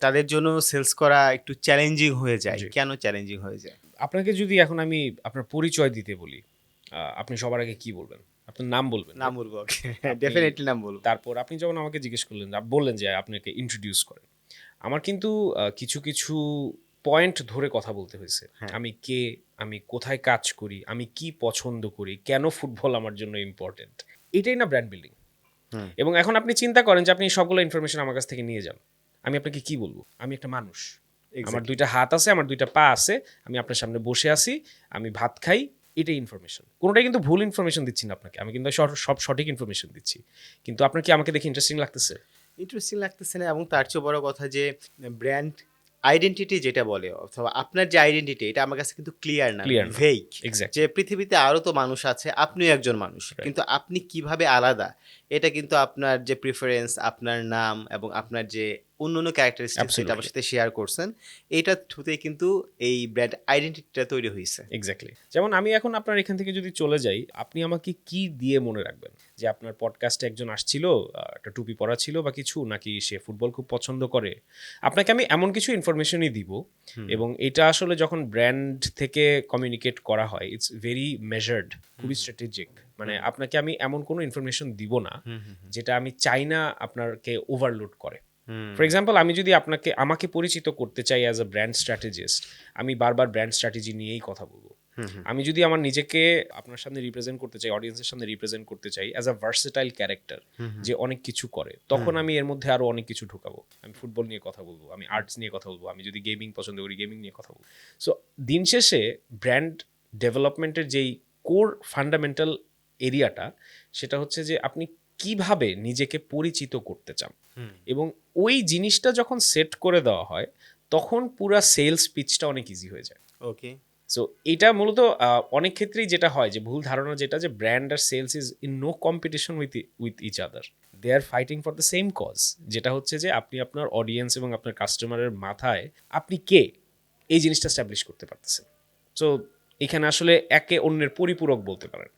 তাদের জন্য সেলস করা একটু চ্যালেঞ্জিং হয়ে যায়। জি। কেন চ্যালেঞ্জিং হয়ে যায়? আপনাকে যদি এখন আমি আপনার পরিচয় দিতে বলি, আপনি সবার আগে কি বলবেন? আপনার নাম বলবেন, নাম রাইট? বলবো, ওকে। আপনি ডেফিনিটলি নাম বলবো। তারপর আপনি যখন আমাকে জিজ্ঞেস করলেন, বললেন যে আপনাকে ইন্ট্রোডিউস করেন। আমার কিন্তু কিছু পয়েন্ট ধরে কথা বলতে হয়েছে। হ্যাঁ। আমি কে, আমি কোথায় কাজ করি, আমি কি পছন্দ করি, কেন ফুটবল আমার জন্য ইম্পোর্টেন্ট। এটাই না ব্র্যান্ড বিল্ডিং। হুম। এবং এখন আপনি চিন্তা করেন যে আপনি সবগুলো ইনফরমেশন আমার কাছ থেকে নিয়ে যান। আমি আপনাকে কি বলবো? আমি একটা মানুষ। আমার এক্সাক্টলি। ২ টা হাত আছে, আমার ২ টা পা আছে। আমি আপনার সামনে বসে আছি, আমি ভাত খাই। এটাই ইনফরমেশন। কোনটাই কিন্তু ভুল ইনফরমেশন দিচ্ছি না আপনাকে। আমি কিন্তু সব সঠিক ইনফরমেশন দিচ্ছি। কিন্তু আপনার কি আমাকে দেখে ইন্টারেস্টিং লাগতেছে? ইন্টারেস্টিং লাগতেছে না, এবং তার চেয়ে বড় কথা যে ব্র্যান্ড আইডেন্টিটি যেটা বলে, অথবা আপনার যে আইডেন্টিটি, এটা আমার কাছে কিন্তু ক্লিয়ার না, ক্লিয়ার না। ভেইগ। যে এক্সাক্টলি। পৃথিবীতে আরও তো মানুষ আছে, আপনিও একজন মানুষ, রাইট। কিন্তু আপনি কিভাবে আলাদা, এটা কিন্তু আপনার যে প্রিফারেন্স, আপনার নাম এবং আপনার যে অন্য ক্যারেক্টারিস্টিক্স যেটা আমার অ্যাবসোলিউটলি। সাথে শেয়ার করছেন, এইটার থ্রুতেই কিন্তু এই ব্র্যান্ড আইডেন্টিটিটা তৈরি হয়েছে। এক্স্যাক্টলি। যেমন আমি এখন আপনার এখান থেকে যদি চলে যাই, আপনি আমাকে কি দিয়ে মনে রাখবেন? যে আপনার পডকাস্টে একজন আসছিল, একটা টুপি পরা ছিল বা কিছু, নাকি সে ফুটবল খুব পছন্দ করে? আপনাকে আমি এমন কিছু ইনফরমেশনই দিব, হুম এবং এটা আসলে যখন ব্র্যান্ড থেকে কমিউনিকেট করা হয়, ইটস ভেরি মেজার্ড, খুবই স্ট্র্যাটেজিক। মানে হুম আপনাকে আমি এমন কোনো ইনফরমেশন দিব না, হুম হুম হুম যেটা আমি চাই না আপনাকে ওভারলোড করে। হুম ফর এক্সাম্পল, আমি যদি আমাকে পরিচিত করতে চাই অ্যাজ আ ব্র্যান্ড স্ট্র্যাটেজিস্ট, আমি বারবার ব্র্যান্ড স্ট্র্যাটেজি নিয়েই কথা বলবো। হুম হুম আমি যদি আমার নিজেকে আপনার সামনে রিপ্রেজেন্ট করতে চাই, অডিয়েন্সের সামনে রিপ্রেজেন্ট করতে চাই অ্যাজ আ ভার্সেটাইল ক্যারেক্টার, হুম হুম যে অনেক কিছু করে, তখন আমি এর মধ্যে আরো অনেক কিছু ঢুকাবো। আমি ফুটবল নিয়ে কথা বলবো, আমি আর্টস নিয়ে কথা বলবো, আমি যদি গেমিং পছন্দ করি গেমিং নিয়ে কথা বলবো। সো দিন শেষে ব্র্যান্ড ডেভেলপমেন্টের যেই কোর ফান্ডামেন্টাল এরিয়াটা, সেটা হচ্ছে যে আপনি কিভাবে নিজেকে পরিচিত করতে চান। হুম এবং ওই জিনিসটা যখন সেট করে দেওয়া হয়, তখন পুরা সেলস পিচটা অনেক ইজি হয়ে যায়। ওকে। সো এটা মূলত অনেক ক্ষেত্রেই যেটা হয়, যে ভুল ধারণা যেটা, যে ব্র্যান্ড আর sales is in no competition with each other, they are fighting for the same cause. যেটা হচ্ছে যে আপনি আপনার অডিয়েন্স এবং আপনার কাস্টমারের মাথায় আপনি কে, এই জিনিসটা স্ট্যাবলিশ করতে পারতেছেন। সো এখানে আসলে একে অন্যের পরিপূরক বলতে পারেন।